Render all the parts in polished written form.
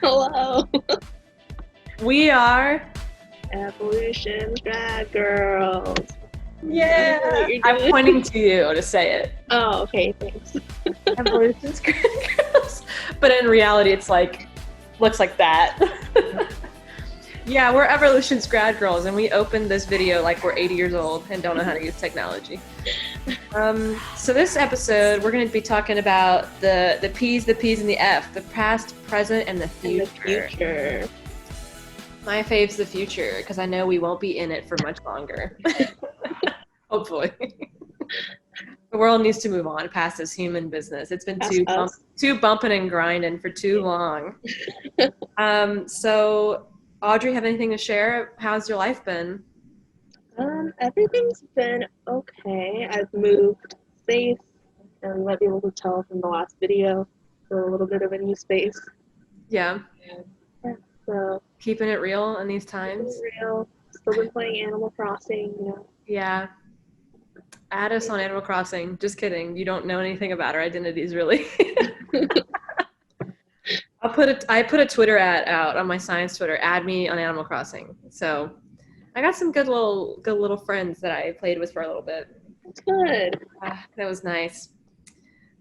Hello. We are. Evolution's Grad Girls. Yeah. I'm pointing to you to say it. Oh, okay, thanks. Evolution's Grad Girls. But in reality, it's like, looks like that. Yeah, we're Evolution's Grad Girls, and we opened this video like we're 80 years old and don't know how to use technology. So this episode, we're going to be talking about the P's, and the F, the past, present, and the future. My fave's the future, because I know we won't be in it for much longer. Hopefully. The world needs to move on past this human business. It's been too bumping and grinding for too long. So, Audrey, have anything to share? How's your life been? Everything's been okay. I've moved space, and you might be able to tell from the last video, a little bit of a new space. Yeah. So keeping it real in these times. Real. Still been playing Animal Crossing, you know. Yeah. Add us on Animal Crossing. Just kidding. You don't know anything about our identities, really. I put a Twitter ad out on my science Twitter. Add me on Animal Crossing. So I got some good little friends that I played with for a little bit. That's good. That was nice.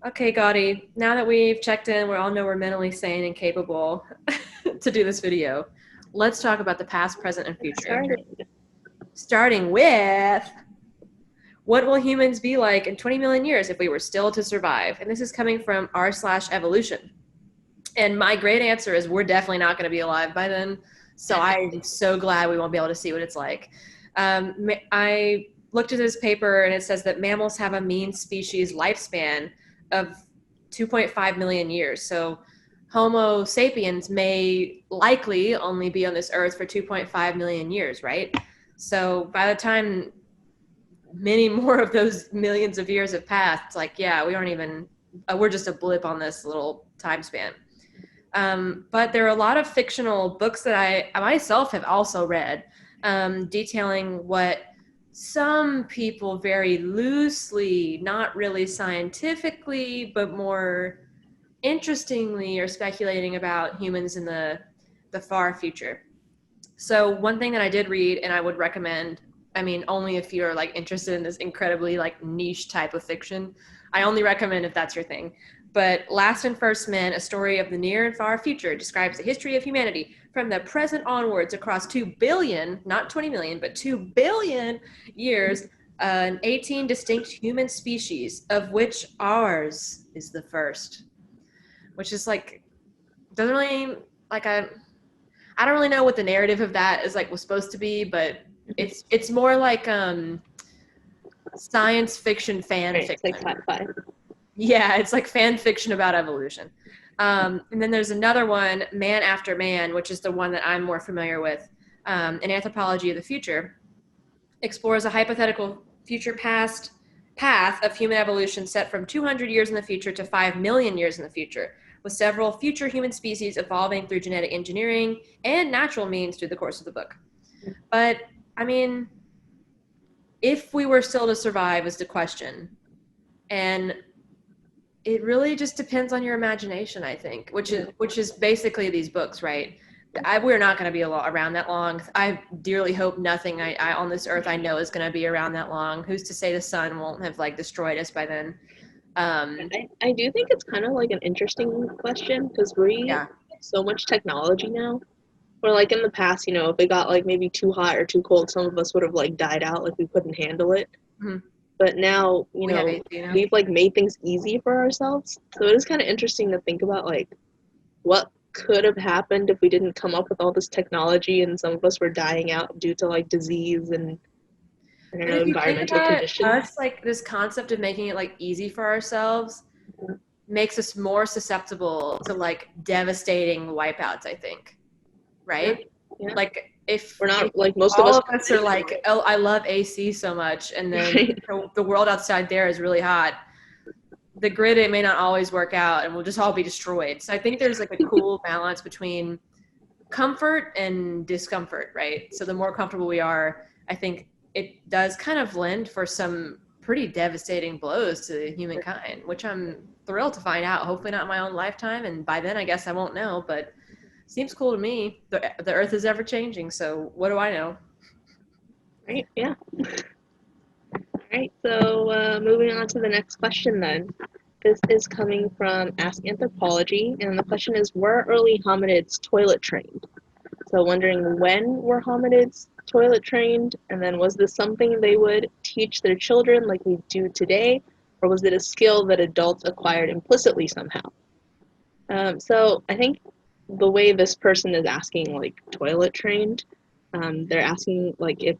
Okay, Gotti. Now that we've checked in, we all know we're mentally sane and capable to do this video. Let's talk about the past, present, and future. Starting with, what will humans be like in 20 million years if we were still to survive? And this is coming from r/evolution. And my great answer is we're definitely not going to be alive by then. So I'm so glad we won't be able to see what it's like. I looked at this paper, and it says that mammals have a mean species lifespan of 2.5 million years. So Homo sapiens may likely only be on this earth for 2.5 million years, right? So by the time many more of those millions of years have passed, it's like, yeah, we're just a blip on this little time span. But there are a lot of fictional books that I myself have also read, detailing what some people very loosely, not really scientifically, but more interestingly are speculating about humans in the far future. So one thing that I did read, and I would recommend, I mean, only if you're like interested in this incredibly like niche type of fiction, I only recommend if that's your thing. But Last and First Men, A Story of the Near and Far Future, describes the history of humanity from the present onwards across 2 billion, not 20 million, but 2 billion years, 18 distinct human species, of which ours is the first. Which is like, doesn't really, like, I don't really know what the narrative of that is like was supposed to be, but it's more like science fiction fan fiction. It's like sci-fi. Yeah, it's like fan fiction about evolution. And then there's another one, Man After Man, which is the one that I'm more familiar with. An Anthropology of the Future explores a hypothetical future path of human evolution set from 200 years in the future to 5 million years in the future, with several future human species evolving through genetic engineering and natural means through the course of the book. But, I mean, if we were still to survive is the question. And it really just depends on your imagination, I think, which is basically these books, right? We're not going to be around that long. I dearly hope nothing I on this earth I know is going to be around that long. Who's to say the sun won't have like destroyed us by then? I do think it's kind of like an interesting question, because we have so much technology now. Or like in the past, you know, if it got like maybe too hot or too cold, some of us would have like died out, like we couldn't handle it. Mm-hmm. But now, you know, we've like made things easy for ourselves. So it is kind of interesting to think about like what could have happened if we didn't come up with all this technology and some of us were dying out due to like disease and I don't know, environmental conditions. Us, like this concept of making it like easy for ourselves makes us more susceptible to like devastating wipeouts, I think. Right? Yeah. Like if we're not like most of us are like, oh, I love AC so much, and then the world outside there is really hot. The grid, it may not always work out, and we'll just all be destroyed. So I think there's like a cool balance between comfort and discomfort, right? So the more comfortable we are, I think it does kind of lend for some pretty devastating blows to humankind, which I'm thrilled to find out. Hopefully not in my own lifetime, and by then I guess I won't know, but Seems cool to me. The Earth is ever changing, so what do I know? Right, yeah. All right, so moving on to the next question then. This is coming from Ask Anthropology, and the question is, were early hominids toilet trained? So wondering, when were hominids toilet trained, and then was this something they would teach their children like we do today, or was it a skill that adults acquired implicitly somehow? So I think the way this person is asking, like, toilet trained, they're asking like if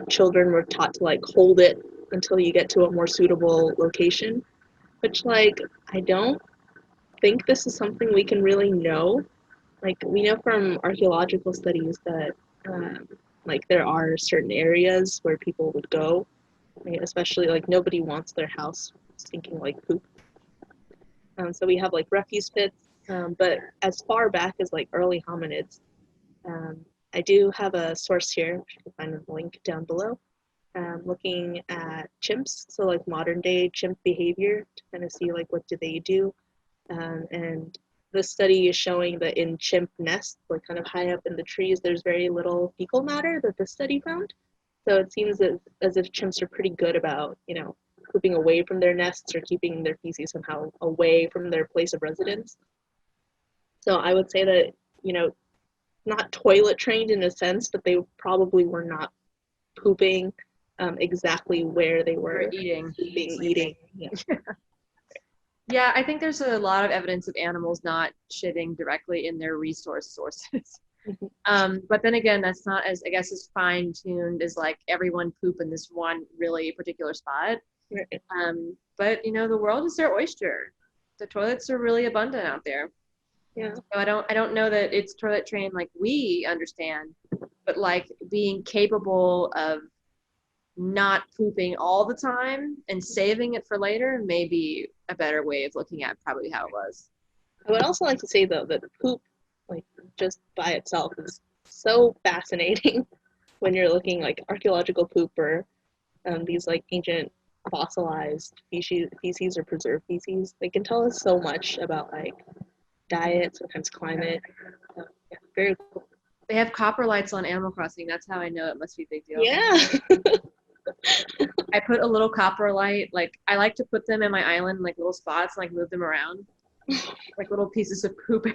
children were taught to like hold it until you get to a more suitable location, which, like, I don't think this is something we can really know. Like, we know from archaeological studies that like there are certain areas where people would go, right? Especially like nobody wants their house stinking like poop. So we have like refuse pits, but as far back as like early hominids, um, I do have a source here, which you can find in the link down below, looking at chimps, so like modern day chimp behavior to kind of see like what do they do. And this study is showing that in chimp nests, like kind of high up in the trees, there's very little fecal matter that this study found. So it seems as if chimps are pretty good about, pooping away from their nests or keeping their feces somehow away from their place of residence. So I would say that, not toilet trained in a sense, but they probably were not pooping exactly where they were eating. Yeah. Yeah, I think there's a lot of evidence of animals not shitting directly in their resource sources. But then again, that's not as, I guess, as fine-tuned as like everyone poop in this one really particular spot. Right. But the world is their oyster. The toilets are really abundant out there. Yeah. So I don't know that it's toilet trained like we understand, but like being capable of not pooping all the time and saving it for later may be a better way of looking at probably how it was. I would also like to say, though, that poop, like, just by itself is so fascinating when you're looking like archaeological poop or these like ancient fossilized feces or preserved feces. They can tell us so much about like diet, sometimes climate. Yeah, very cool. They have copper lights on Animal Crossing. That's how I know it must be a big deal. Yeah. I put a little copper light, like I like to put them in my island, like little spots, and like move them around, like little pieces of poop.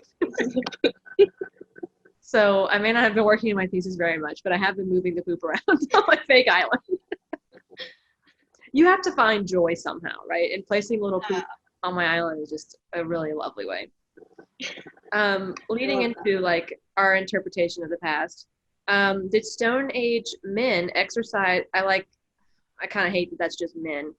So I may not have been working in my thesis very much, but I have been moving the poop around on my fake island. You have to find joy somehow, right? And placing little poop on my island is just a really lovely way. Leading into like our interpretation of the past, did Stone Age men exercise? I kind of hate that that's just men.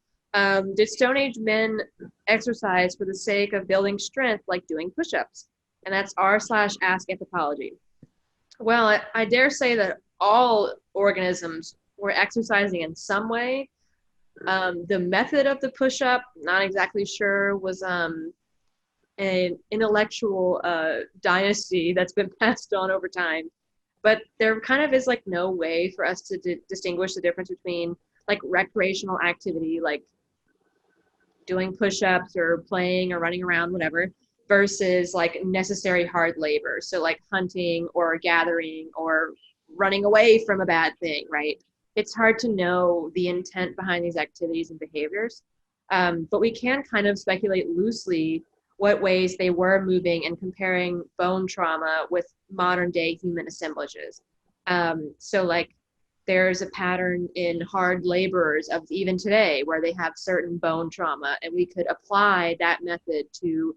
Did Stone Age men exercise for the sake of building strength, like doing push-ups? And that's r/ask anthropology. Well, I dare say that all organisms were exercising in some way. The method of the push-up, not exactly sure, was an intellectual dynasty that's been passed on over time. But there kind of is like no way for us to distinguish the difference between like recreational activity, like doing push-ups or playing or running around, whatever, versus like necessary hard labor. So like hunting or gathering or running away from a bad thing, right? It's hard to know the intent behind these activities and behaviors. But we can kind of speculate loosely what ways they were moving and comparing bone trauma with modern day human assemblages. So like there's a pattern in hard laborers of even today where they have certain bone trauma, and we could apply that method to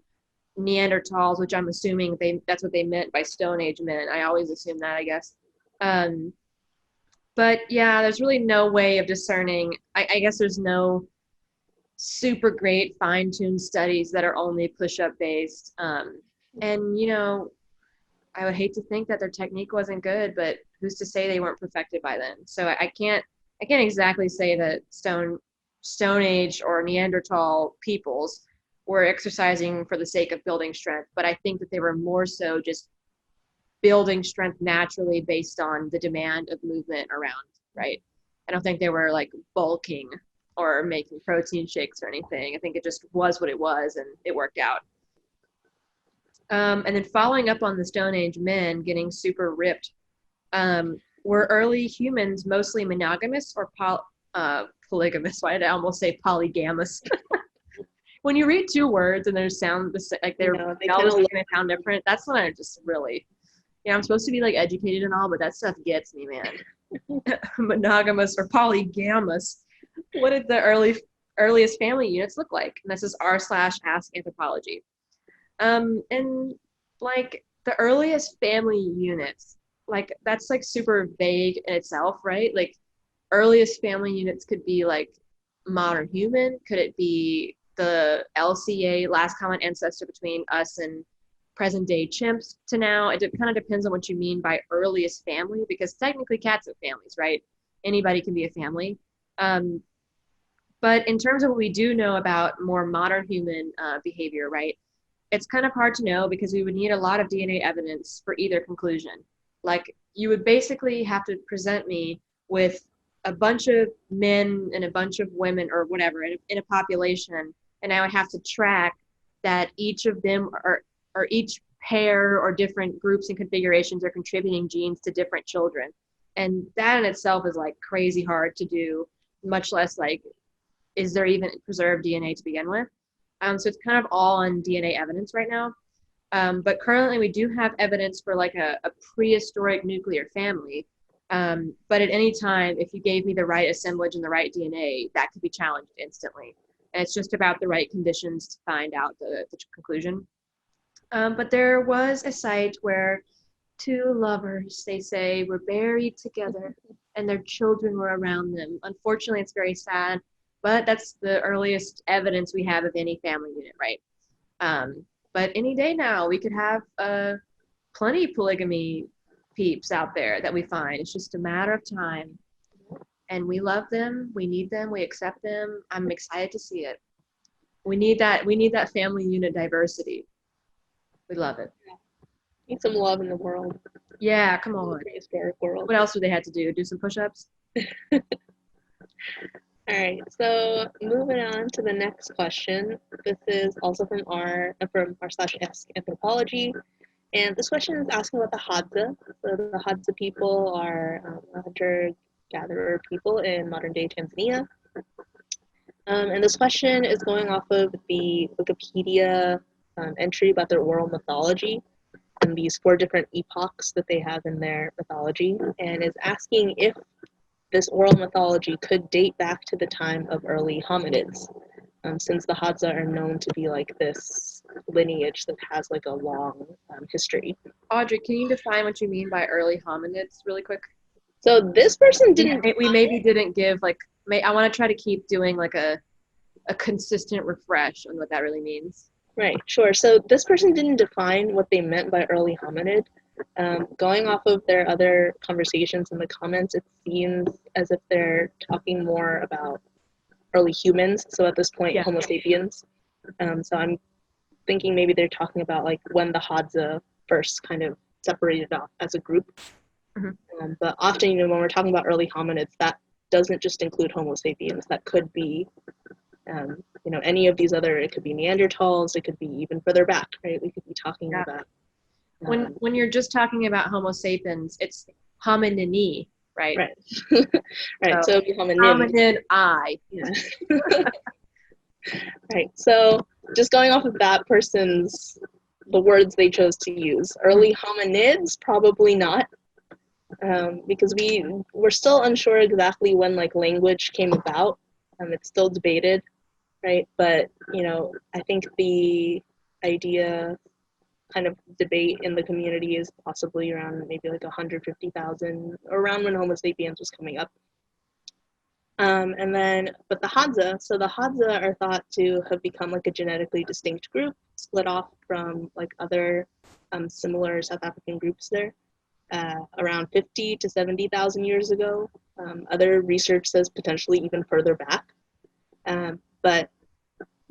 Neanderthals, which I'm assuming that's what they meant by Stone Age men. I always assume that, I guess. But yeah, there's really no way of discerning. I guess there's no super great fine-tuned studies that are only push-up based. And I would hate to think that their technique wasn't good, but who's to say they weren't perfected by then? So I can't exactly say that Stone Age or Neanderthal peoples were exercising for the sake of building strength, but I think that they were more so just building strength naturally based on the demand of movement around, right? I don't think they were like bulking or making protein shakes or anything. I think it just was what it was and it worked out. And then following up on the Stone Age men getting super ripped, were early humans mostly monogamous or polygamous? Why did I almost say polygamous? When you read two words and they sound like they're all going to sound different, that's when I just really, I'm supposed to be like educated and all, but that stuff gets me, man. Monogamous or polygamous. What did the earliest family units look like? And this is r/ask anthropology. And like the earliest family units, like that's like super vague in itself, right? Like earliest family units could be like modern human. Could it be the LCA, last common ancestor between us and present day chimps to now? It kind of depends on what you mean by earliest family, because technically cats have families, right? Anybody can be a family. But in terms of what we do know about more modern human behavior, right? It's kind of hard to know because we would need a lot of DNA evidence for either conclusion. Like you would basically have to present me with a bunch of men and a bunch of women or whatever in a population, and I would have to track that each of them or each pair or different groups and configurations are contributing genes to different children. And that in itself is like crazy hard to do, much less like, is there even preserved DNA to begin with? So it's kind of all on DNA evidence right now. But currently we do have evidence for like a prehistoric nuclear family. But at any time, if you gave me the right assemblage and the right DNA, that could be challenged instantly. And it's just about the right conditions to find out the conclusion. But there was a site where two lovers, they say, were buried together and their children were around them. Unfortunately, it's very sad, but that's the earliest evidence we have of any family unit, right? But any day now, we could have plenty of polygamy peeps out there that we find. It's just a matter of time. And we love them, we need them, we accept them. I'm excited to see it. We need that family unit diversity. We love it. Need some love in the world. Yeah, come on. Prehistoric world. What else do they have to do? Do some push-ups? All right, so moving on to the next question. This is also from r/ask anthropology, and this question is asking about the Hadza. So the Hadza people are hunter-gatherer people in modern-day Tanzania. And this question is going off of the Wikipedia entry about their oral mythology and these 4 different epochs that they have in their mythology, and is asking if this oral mythology could date back to the time of early hominids, since the Hadza are known to be like this lineage that has like a long history. Audrey, can you define what you mean by early hominids really quick? So this person didn't... We maybe didn't give like... I want to try to keep doing like a consistent refresh on what that really means. Right, sure. So this person didn't define what they meant by early hominid. Going off of their other conversations in the comments, it seems as if they're talking more about early humans. So at this point, Homo sapiens. So I'm thinking maybe they're talking about like when the Hadza first kind of separated off as a group. Mm-hmm. But often, when we're talking about early hominids, that doesn't just include Homo sapiens. That could be any of these other, it could be Neanderthals, it could be even further back, right? We could be talking about... When you're just talking about Homo sapiens, it's hominini, right? Right. Right, so it'd be hominin I. Yeah. Right, so just going off of that person's, the words they chose to use. Early hominids, probably not. Because we're still unsure exactly when like language came about. It's still debated, right? But, I think the idea kind of debate in the community is possibly around maybe like 150,000, around when Homo sapiens was coming up. But the Hadza, so the Hadza are thought to have become like a genetically distinct group, split off from like other similar South African groups there, around 50 to 70,000 years ago. Other research says potentially even further back. But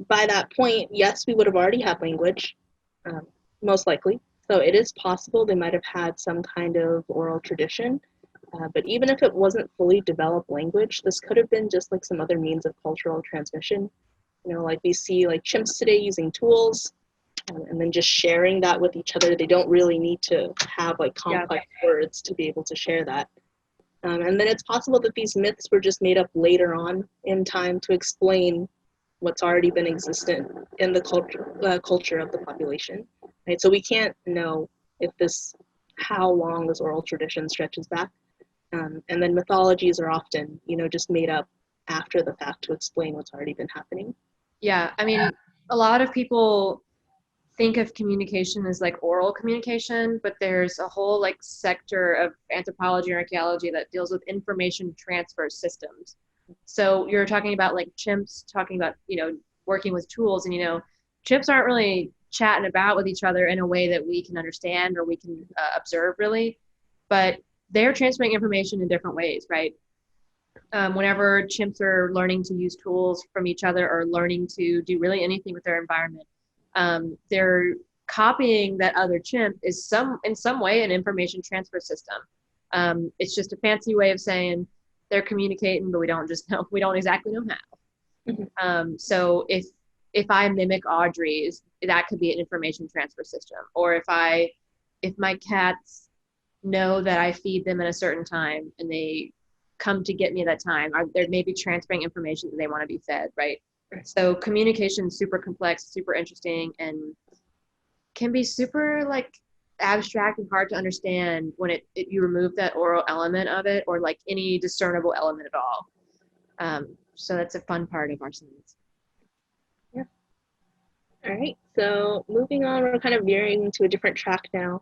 by that point, yes, we would have already had language, most likely. So it is possible they might have had some kind of oral tradition. But even if it wasn't fully developed language, this could have been just like some other means of cultural transmission. Like we see like chimps today using tools. and then just sharing that with each other. They don't really need to have like complex words to be able to share that. And then it's possible that these myths were just made up later on in time to explain what's already been existent in the culture of the population. Right? So we can't know how long this oral tradition stretches back. And then mythologies are often, just made up after the fact to explain what's already been happening. Yeah, I mean, a lot of people think of communication as like oral communication, but there's a whole like sector of anthropology and archaeology that deals with information transfer systems. So you're talking about like chimps talking about, working with tools, and chimps aren't really chatting about with each other in a way that we can understand or we can observe really, but they're transferring information in different ways, right? Whenever chimps are learning to use tools from each other or learning to do really anything with their environment, they're copying that other chimp is in some way an information transfer system. It's just a fancy way of saying they're communicating, but we don't exactly know how. Mm-hmm. So if I mimic Audrey's, that could be an information transfer system. Or if my cats know that I feed them at a certain time and they come to get me at that time, they're maybe transferring information that they want to be fed, right? So communication is super complex, super interesting, and can be super like abstract and hard to understand when you remove that oral element of it, or like any discernible element at all. So that's a fun part of our science. Yeah. All right. So moving on, we're kind of veering to a different track now.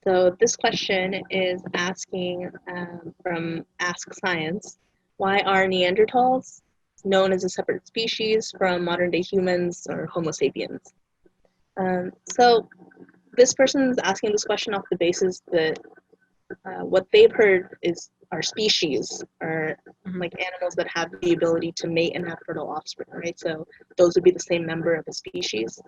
So this question is asking from Ask Science, why are Neanderthals known as a separate species from modern-day humans or Homo sapiens? So this person is asking this question off the basis that what they've heard is our species are like animals that have the ability to mate and have fertile offspring, right? So those would be the same member of a species.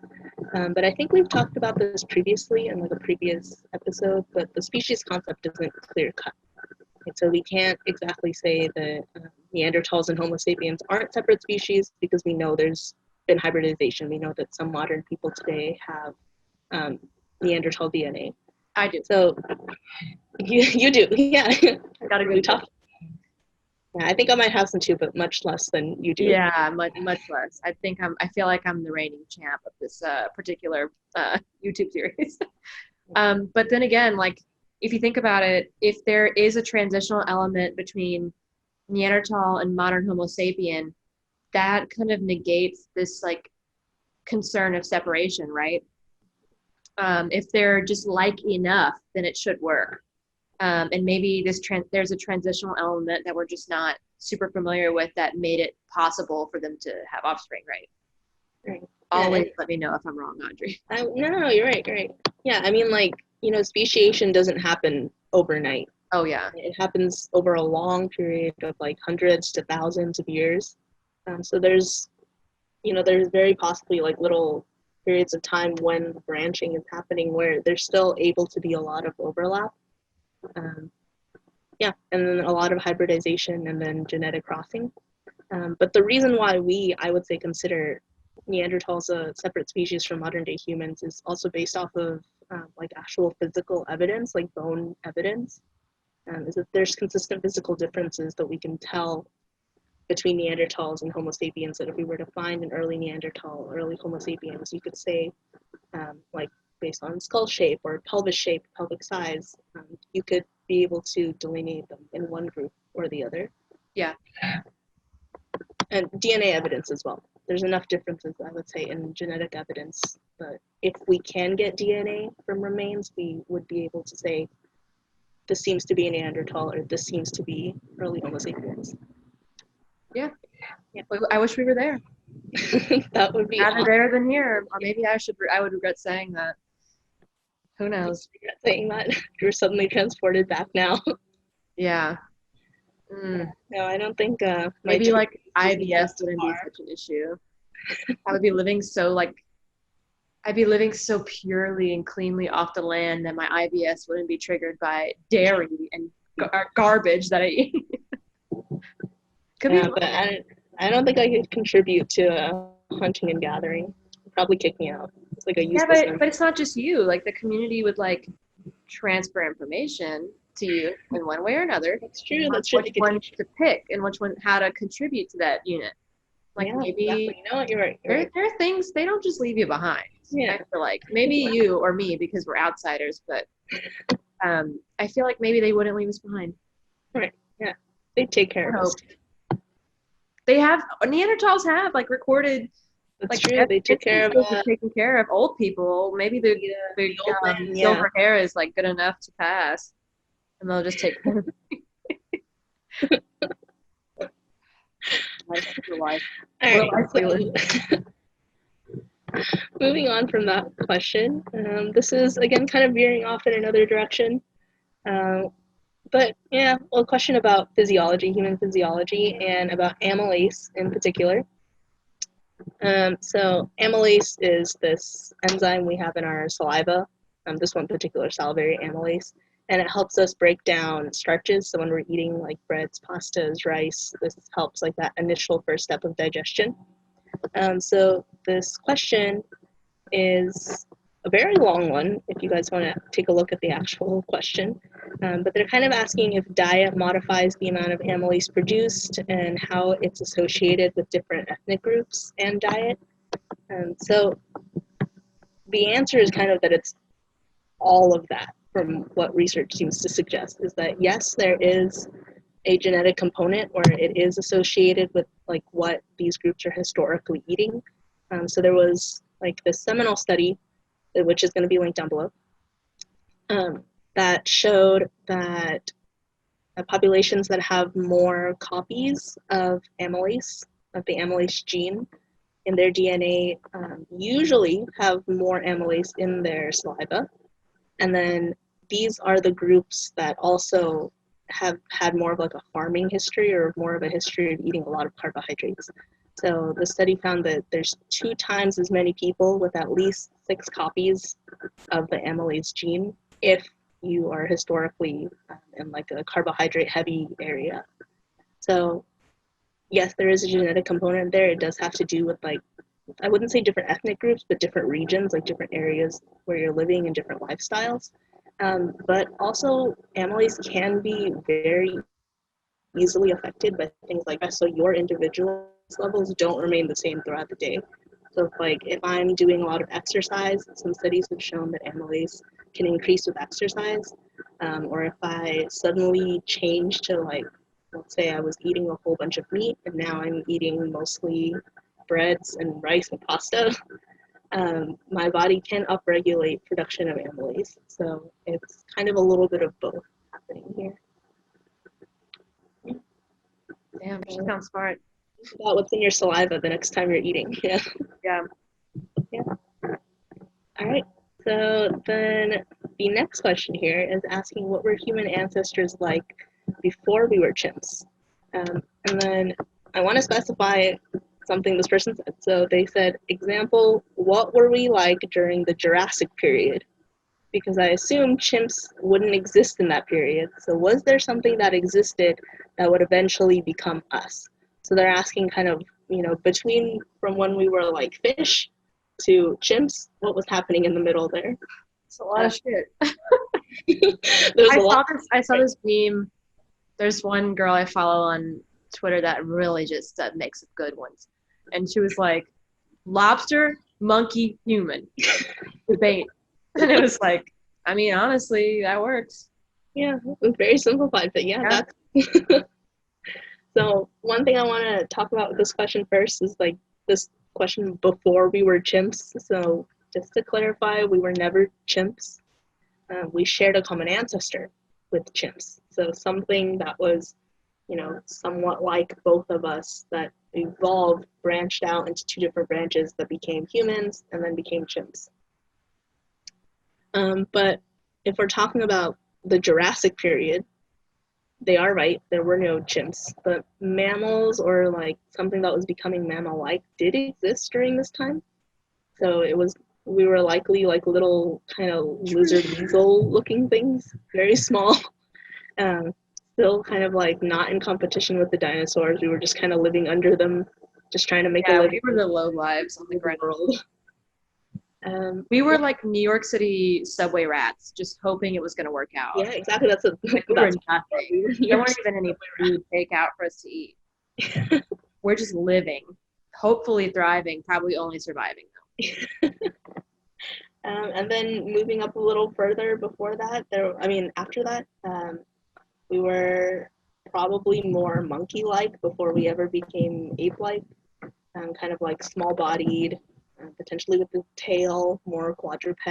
But I think we've talked about this previously in like a previous episode, but the species concept isn't clear cut. Right? So we can't exactly say that Neanderthals and Homo sapiens aren't separate species because we know there's been hybridization. We know that some modern people today have Neanderthal DNA. I do. So you do, yeah. I got a good talk. Yeah, I think I might have some too, but much less than you do. Yeah, much less. I feel like I'm the reigning champ of this particular YouTube series. But then again, like if you think about it, if there is a transitional element between Neanderthal and modern Homo sapien, that kind of negates this like concern of separation, right? If they're just like enough, then it should work. And maybe there's a transitional element that we're just not super familiar with that made it possible for them to have offspring, right? Right. Always let me know if I'm wrong, Audrey. No, you're right. Yeah, I mean, like, speciation doesn't happen overnight. Oh, yeah. It happens over a long period of like hundreds to thousands of years. So there's very possibly like little periods of time when branching is happening where there's still able to be a lot of overlap. Yeah, and then a lot of hybridization and then genetic crossing. But the reason why I would say, consider Neanderthals a separate species from modern day humans is also based off of like actual physical evidence, like bone evidence, is that there's consistent physical differences that we can tell between Neanderthals and Homo sapiens, that if we were to find an early Neanderthal, early Homo sapiens, you could say, like based on skull shape or pelvis shape, pelvic size, you could be able to delineate them in one group or the other. Yeah. And DNA evidence as well. There's enough differences, I would say, in genetic evidence, but if we can get DNA from remains, we would be able to say, this seems to be a Neanderthal, or this seems to be early Homo sapiens. Yeah. I wish we were there. That would be rather there than here, or maybe I would regret saying that. Who knows? Regret saying that. You're suddenly transported back now. Yeah. No, I don't think. Maybe like IBS wouldn't be such an issue. I'd be living so purely and cleanly off the land that my IBS wouldn't be triggered by dairy and garbage that I eat. But I don't think I could contribute to hunting and gathering. They'd probably kick me out. It's like a useless memory. But it's not just you. Like the community would like transfer information to you in one way or another. That's true. Which one to pick and which one how to contribute to that unit. Like maybe exactly. You know what, you're right. There are things they don't just leave you behind. Yeah. I feel like maybe you or me because we're outsiders, but I feel like maybe they wouldn't leave us behind. Right. Yeah. They take care of us. They have Neanderthals have like recorded. That's true. They took care of taking care of old people. Maybe the silver hair is like good enough to pass, and they'll just take care of it. Moving on from that question, this is again kind of veering off in another direction, but yeah, well, a question about physiology, human physiology, and about amylase in particular. So amylase is this enzyme we have in our saliva, this one particular salivary amylase, and it helps us break down starches. So when we're eating like breads, pastas, rice, this helps like that initial first step of digestion. So this question is a very long one, if you guys want to take a look at the actual question. But they're kind of asking if diet modifies the amount of amylase produced and how it's associated with different ethnic groups and diet. So the answer is kind of that it's all of that, from what research seems to suggest, is that yes, there is a genetic component where it is associated with like what these groups are historically eating. So there was like this seminal study, which is going to be linked down below, that showed that populations that have more copies of amylase, of the amylase gene in their DNA, usually have more amylase in their saliva. And then these are the groups that also have had more of like a farming history or more of a history of eating a lot of carbohydrates. So the study found that there's 2 times as many people with at least 6 copies of the amylase gene if you are historically in like a carbohydrate heavy area. So yes, there is a genetic component there. It does have to do with like, I wouldn't say different ethnic groups, but different regions, like different areas where you're living and different lifestyles. But also amylase can be very easily affected by things like that. So your individual levels don't remain the same throughout the day. So if I'm doing a lot of exercise, some studies have shown that amylase can increase with exercise. Or if I suddenly change to like, let's say I was eating a whole bunch of meat and now I'm eating mostly breads and rice and pasta, my body can upregulate production of amylase. So it's kind of a little bit of both happening here. Damn, she sounds smart. About what's in your saliva the next time you're eating. Yeah. All right. So then the next question here is asking what were human ancestors like before we were chimps? And then I want to specify something this person said. So they said, example, what were we like during the Jurassic period? Because I assume chimps wouldn't exist in that period. So was there something that existed that would eventually become us? So they're asking kind of, between from when we were like fish to chimps, what was happening in the middle there? It's a lot of shit. I saw this meme. There's one girl I follow on Twitter that really just makes good ones. And she was like, lobster, monkey, human. Debate. And it was like, I mean, honestly, that works. Yeah, it was very simplified, but that's... So one thing I want to talk about with this question first is like this question before we were chimps. So just to clarify, we were never chimps. We shared a common ancestor with chimps. So something that was, somewhat like both of us that evolved, branched out into 2 different branches that became humans and then became chimps. But if we're talking about the Jurassic period, they are right, there were no chimps, but mammals or like something that was becoming mammal-like did exist during this time. So we were likely like little kind of lizard weasel looking things, very small. Still kind of like not in competition with the dinosaurs. We were just kind of living under them, just trying to make a living. We were the low lives on the ground. We were like New York City subway rats, just hoping it was going to work out. Yeah, exactly. That's like we were nothing. There weren't even any food takeout for us to eat. We're just living, hopefully thriving, probably only surviving though. And then moving up a little further before that, after that, we were probably more monkey-like before we ever became ape-like, kind of like small-bodied, potentially with the tail, more quadruped.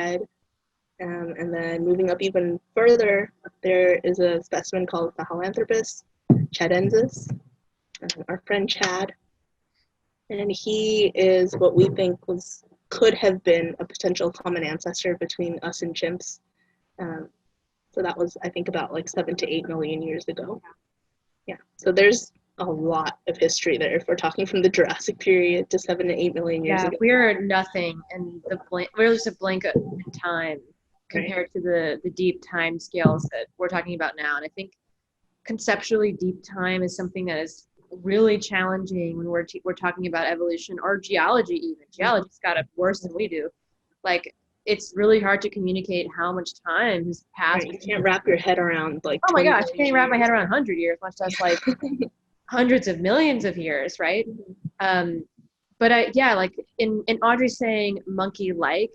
And then moving up even further, there is a specimen called Sahelanthropus chadensis, our friend Chad. And he is what we think could have been a potential common ancestor between us and chimps. So that was, I think, about like 7 to 8 million years ago. Yeah. So there's a lot of history there if we're talking from the Jurassic period to 7 to 8 million years ago. Yeah, we're nothing, and we're just a blink in time compared to the deep time scales that we're talking about now. And I think conceptually, deep time is something that is really challenging when we're talking about evolution or geology. Even geology's got it worse than we do. Like, it's really hard to communicate how much time has passed. Right, you can't wrap your head around like. Oh my gosh, I can't wrap my head around 100 years, much less like hundreds of millions of years, right? But like in Audrey saying monkey-like,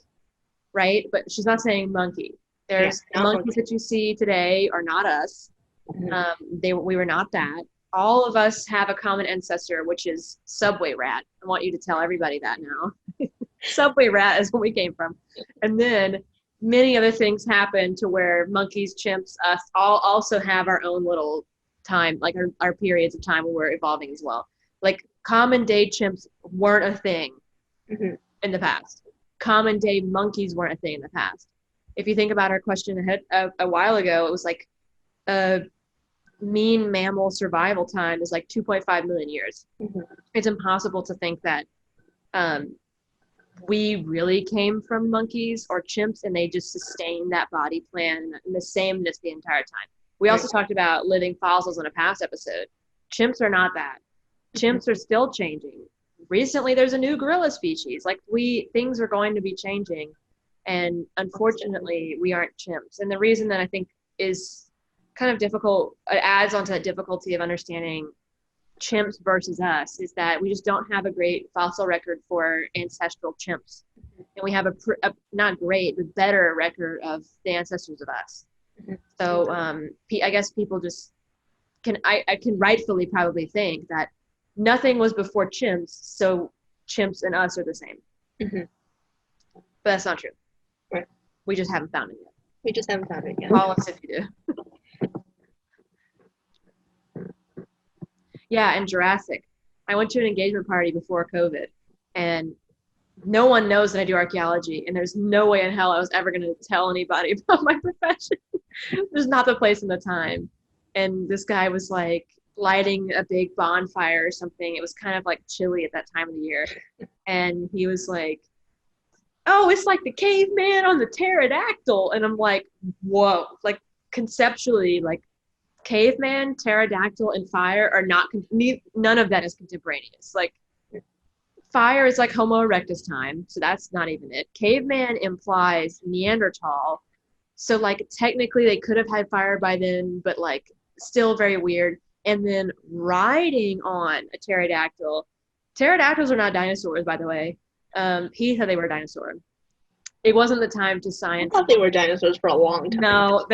right? But she's not saying monkey. There's monkeys that you see today are not us. We were not that. All of us have a common ancestor, which is subway rat. I want you to tell everybody that now. Subway rat is where we came from. And then many other things happen to where monkeys, chimps, us all also have our own little time, like our periods of time when we're evolving as well. Like common day chimps weren't a thing in the past. Common day monkeys weren't a thing in the past. If you think about our question ahead a while ago, it was like mean mammal survival time is like 2.5 million years. It's impossible to think that we really came from monkeys or chimps and they just sustained that body plan and the sameness the entire time. We also talked about living fossils in a past episode. Chimps are not that. Chimps are still changing. Recently, there's a new gorilla species. Like things are going to be changing. And unfortunately, we aren't chimps. And the reason that I think is kind of difficult, it adds onto that difficulty of understanding chimps versus us, is that we just don't have a great fossil record for ancestral chimps. And we have a not great, but better record of the ancestors of us. So I guess people just I can rightfully probably think that nothing was before chimps, so chimps and us are the same. But that's not true. Right. We just haven't found it yet. We just haven't found it yet. Call us if you do. Yeah, and Jurassic. I went to an engagement party before COVID, and no one knows that I do archaeology, and there's no way in hell I was ever going to tell anybody about my profession. There's not the place and the time. And this guy was like lighting a big bonfire or something. It was kind of like chilly at that time of the year. And he was like, oh, it's like the caveman on the pterodactyl. And I'm like, whoa, like conceptually, like caveman, pterodactyl, and fire are not, none of that is contemporaneous. Like fire is like Homo erectus time. So that's not even it. Caveman implies Neanderthal. So like technically they could have had fire by then, but like still very weird. And then riding on a pterodactyl. Pterodactyls are not dinosaurs, by the way. He said they were a dinosaur. It wasn't the time to science. I thought they were dinosaurs for a long time. No,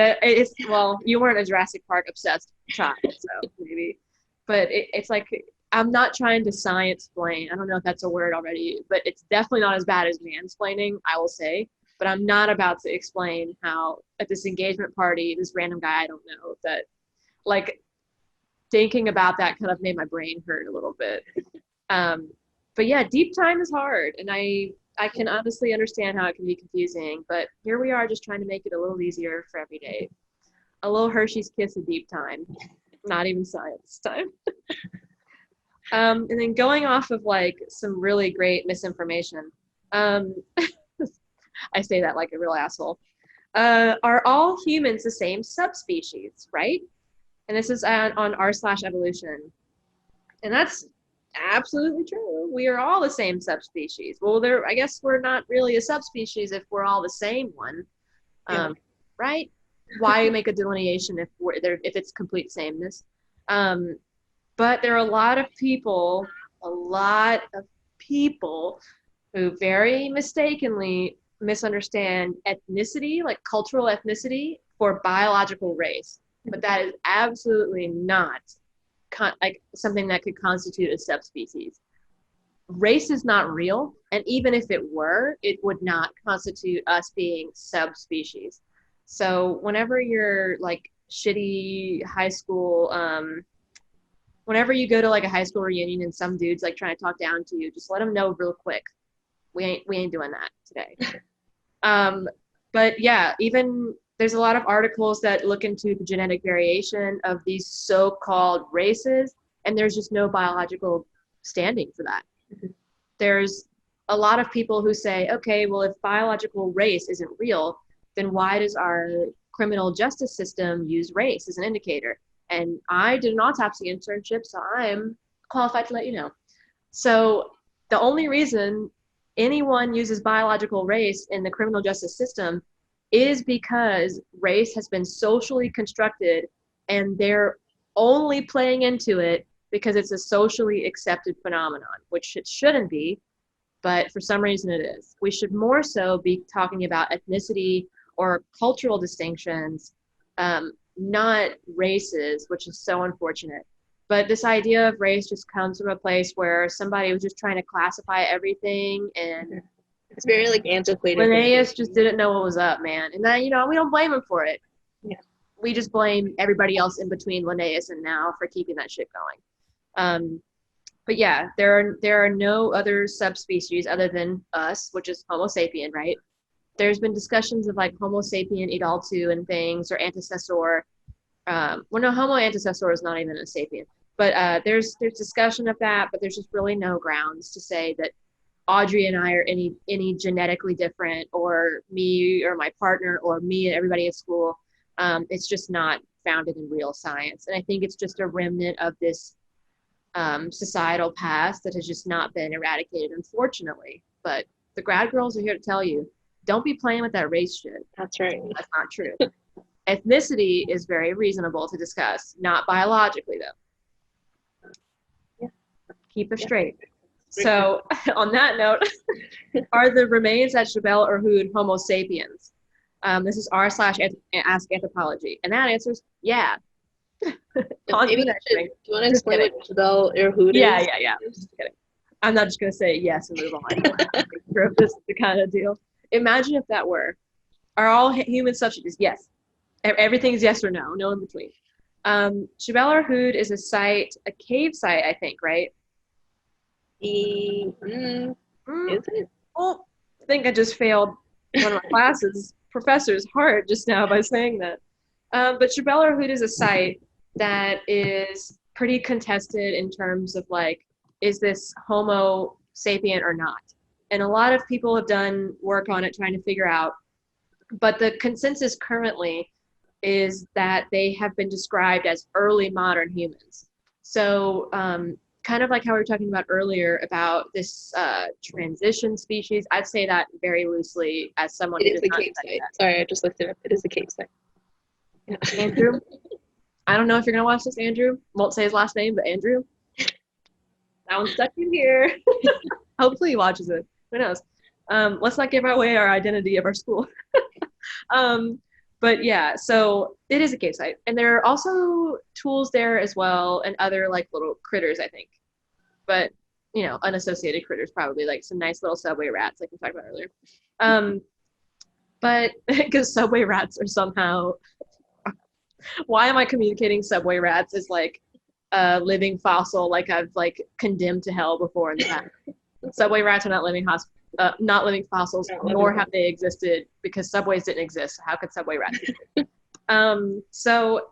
you weren't a Jurassic Park obsessed child, so maybe. But it's like, I'm not trying to science-plain. I don't know if that's a word already, but it's definitely not as bad as mansplaining, I will say. But I'm not about to explain how at this engagement party, this random guy I don't know, that like thinking about that kind of made my brain hurt a little bit. But yeah, deep time is hard, and I can honestly understand how it can be confusing, but here we are just trying to make it a little easier for every day. A little Hershey's Kiss of deep time, not even science time. And then going off of like some really great misinformation, I say that like a real asshole. Are all humans the same subspecies, right? And this is on r/evolution. And that's absolutely true. We are all the same subspecies. Well, I guess we're not really a subspecies if we're all the same one, right? Why make a delineation if if it's complete sameness? But there are a lot of people who very mistakenly misunderstand ethnicity, like cultural ethnicity, for biological race. But that is absolutely not like something that could constitute a subspecies. Race is not real, and even if it were, it would not constitute us being subspecies. So whenever you're like shitty high school, whenever you go to like a high school reunion and some dude's like trying to talk down to you, just let them know real quick, we ain't doing that today. But yeah, even there's a lot of articles that look into the genetic variation of these so-called races, and there's just no biological standing for that. There's a lot of people who say, okay, well, if biological race isn't real, then why does our criminal justice system use race as an indicator? And I did an autopsy internship, so I'm qualified to let you know. So the only reason anyone uses biological race in the criminal justice system is because race has been socially constructed, and they're only playing into it because it's a socially accepted phenomenon, which it shouldn't be, but for some reason it is. We should more so be talking about ethnicity or cultural distinctions, not races, which is so unfortunate. But this idea of race just comes from a place where somebody was just trying to classify everything, and it's very like antiquated. Linnaeus just didn't know what was up, man. And then, we don't blame him for it. Yeah. We just blame everybody else in between Linnaeus and now for keeping that shit going. But yeah, there are no other subspecies other than us, which is Homo sapien, right? There's been discussions of like Homo sapien idaltu and things, or Ancestor. Homo ancestor is not even a sapien. But there's discussion of that, but there's just really no grounds to say that Audrey and I are any genetically different, or me or my partner or me and everybody at school. It's just not founded in real science. And I think it's just a remnant of this societal past that has just not been eradicated, unfortunately. But the Grad Girls are here to tell you, don't be playing with that race shit. That's right. That's not true. Ethnicity is very reasonable to discuss, not biologically, though. Yeah. Keep it straight. So, on that note, are the remains at Jebel Irhoud Homo sapiens? This is r/ask anthropology. And that answers, yeah. Maybe do you want to explain what Jebel Irhoud is? Yeah. Just kidding. I'm not just going to say yes and move on. Sure if this is the kind of deal. Imagine if that were. Are all human substitutes? Yes. Everything's yes or no. No in between. Jebel Irhoud is a cave site, I think, right? Is it? Well, I think I just failed one of my classes, professor's heart, just now by saying that. But Jebel Irhoud is a site that is pretty contested in terms of like, is this Homo sapien or not? And a lot of people have done work on it trying to figure out, but the consensus currently is that they have been described as early modern humans. So kind of like how we were talking about earlier about this transition species, I'd say that very loosely as someone who does not study that. Sorry, I just looked it up. It is the cave site. Yeah. Andrew, I don't know if you're gonna watch this, Andrew. Won't say his last name, but Andrew. That one's stuck in here. Hopefully he watches it. Who knows? Let's not give away our identity of our school. But yeah, so it is a cave site. And there are also tools there as well, and other like little critters, I think. But, unassociated critters probably, like some nice little subway rats like we talked about earlier. But because subway rats are somehow, why am I communicating subway rats as like a living fossil, like I've like condemned to hell before in the past? Subway rats are not living fossils, nor have they existed because subways didn't exist. So how could subway rats exist? So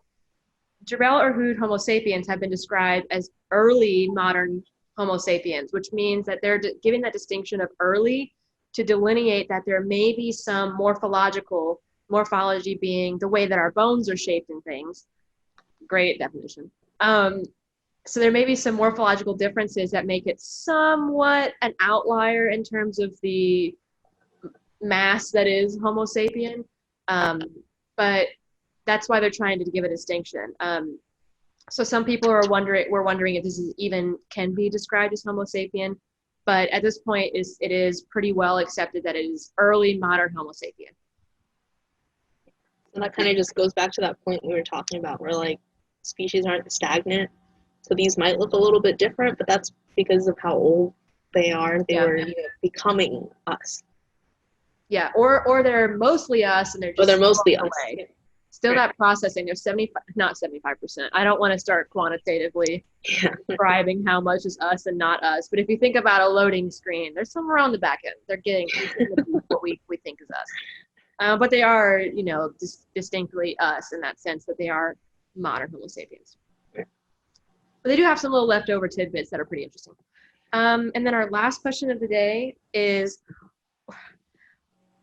Jebel Irhoud Homo sapiens have been described as early modern Homo sapiens, which means that they're giving that distinction of early to delineate that there may be some morphology being the way that our bones are shaped and things. Great definition. So there may be some morphological differences that make it somewhat an outlier in terms of the mass that is Homo sapien. But that's why they're trying to give a distinction. So some people were wondering if this is even can be described as Homo sapien, but at this point it is pretty well accepted that it is early modern Homo sapien. And that kind of just goes back to that point we were talking about where like species aren't stagnant. So these might look a little bit different, but that's because of how old they are. They were becoming us. Yeah, or they're mostly us and they're just mostly us. Away. Still that processing, there's 75%. I don't want to start quantitatively describing how much is us and not us. But if you think about a loading screen, there's somewhere on the back end. They're getting what we think is us. But they are, distinctly us in that sense that they are modern Homo sapiens. But they do have some little leftover tidbits that are pretty interesting. And then our last question of the day is,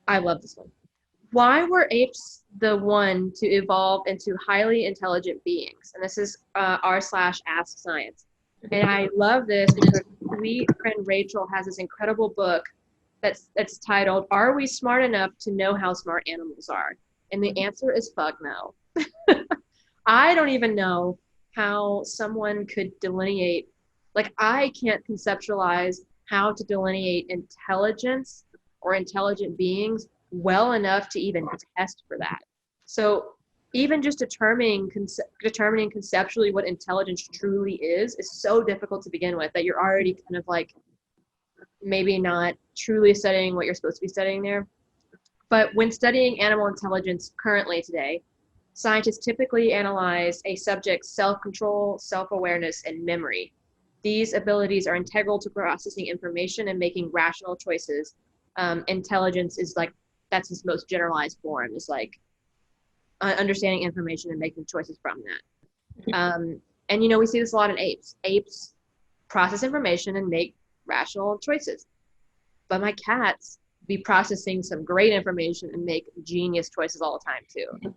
I love this one. Why were apes the one to evolve into highly intelligent beings? And this is r/Ask Science. And I love this because sweet friend Rachel has this incredible book that's titled, Are We Smart Enough to Know How Smart Animals Are? And the answer is fuck no. I don't even know how someone could delineate, like I can't conceptualize how to delineate intelligence or intelligent beings well enough to even test for that. So even just determining conceptually what intelligence truly is so difficult to begin with that you're already kind of like maybe not truly studying what you're supposed to be studying there. But when studying animal intelligence currently today, scientists typically analyze a subject's self-control, self-awareness, and memory. These abilities are integral to processing information and making rational choices. Intelligence is like, that's its most generalized form, is like understanding information and making choices from that. And we see this a lot in apes. Apes process information and make rational choices. But my cats be processing some great information and make genius choices all the time too.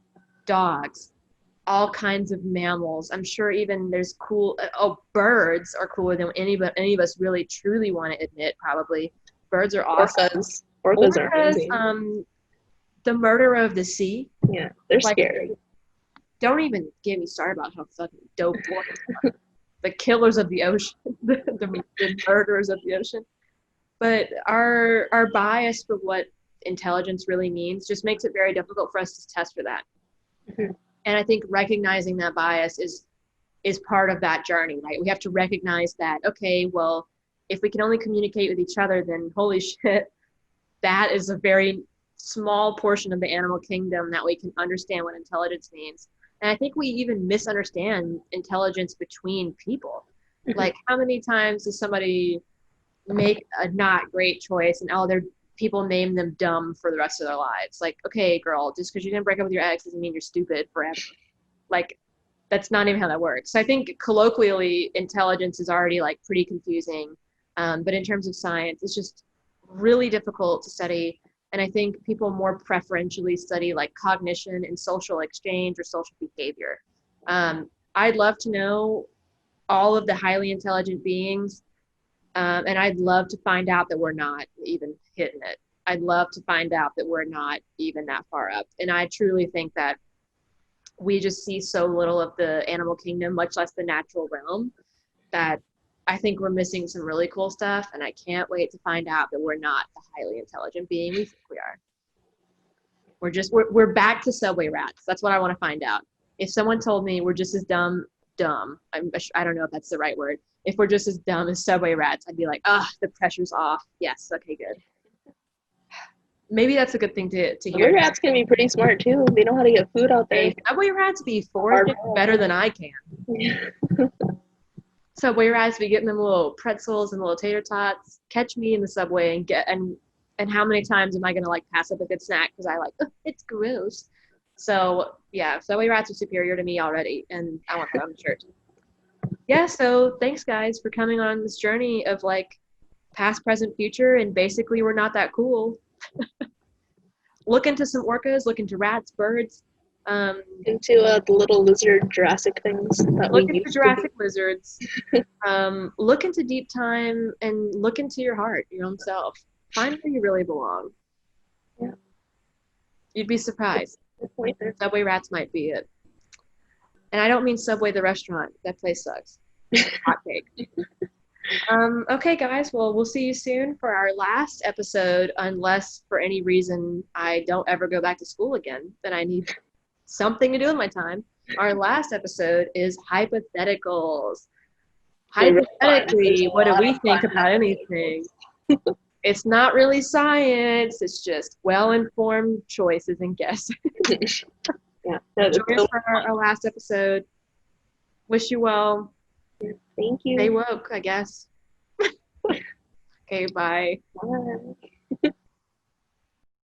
Dogs, all kinds of mammals. I'm sure even there's birds are cooler than any of us really truly want to admit, probably. Birds are awesome. Orcas are amazing. The murderer of the sea. Yeah, they're scary. Don't even get me started about how fucking dope orcas are. The killers of the ocean, the murderers of the ocean. But our bias for what intelligence really means just makes it very difficult for us to test for that. Mm-hmm. And I think recognizing that bias is part of that journey, right? We have to recognize that, okay, well, if we can only communicate with each other, then holy shit, that is a very small portion of the animal kingdom that we can understand what intelligence means. And I think we even misunderstand intelligence between people. Mm-hmm. Like, how many times does somebody make a not great choice and people name them dumb for the rest of their lives? Like, okay, girl, just because you didn't break up with your ex doesn't mean you're stupid forever. Like, that's not even how that works. So I think colloquially, intelligence is already like pretty confusing. But in terms of science, it's just really difficult to study. And I think people more preferentially study like cognition and social exchange or social behavior. I'd love to know all of the highly intelligent beings. And I'd love to find out that we're not even hitting it. I'd love to find out that we're not even that far up. And I truly think that we just see so little of the animal kingdom, much less the natural realm, that I think we're missing some really cool stuff. And I can't wait to find out that we're not the highly intelligent being we think we are. We're back to subway rats. That's what I want to find out. If someone told me we're just as dumb, I don't know if that's the right word. If we're just as dumb as subway rats, I'd be like, the pressure's off. Yes, okay, good. Maybe that's a good thing to hear. Subway rats can be pretty smart too. They know how to get food out there. Hey, subway rats be foraging better than I can. Subway rats be getting them little pretzels and little tater tots. Catch me in the subway and how many times am I gonna like pass up a good snack because I like it's gross. So yeah, subway rats are superior to me already, and I want that on the shirt. Yeah, so thanks guys for coming on this journey of like past, present, future, and basically we're not that cool. Look into some orcas, look into rats, birds, Into the little lizard Jurassic things that Look we into used Jurassic lizards. Look into deep time and look into your heart, your own self. Find where you really belong. Yeah. You'd be surprised. Good point there. Subway rats might be it. And I don't mean Subway the restaurant. That place sucks. Hot cake. Okay, guys. Well, we'll see you soon for our last episode, unless for any reason I don't ever go back to school again. Then I need something to do with my time. Our last episode is hypotheticals. Hypothetically, what do we think about anything? It's not really science. It's just well-informed choices and guesses. Yeah. Join us for our last episode. Wish you well. Thank you. Stay woke, I guess. Okay, bye. Bye.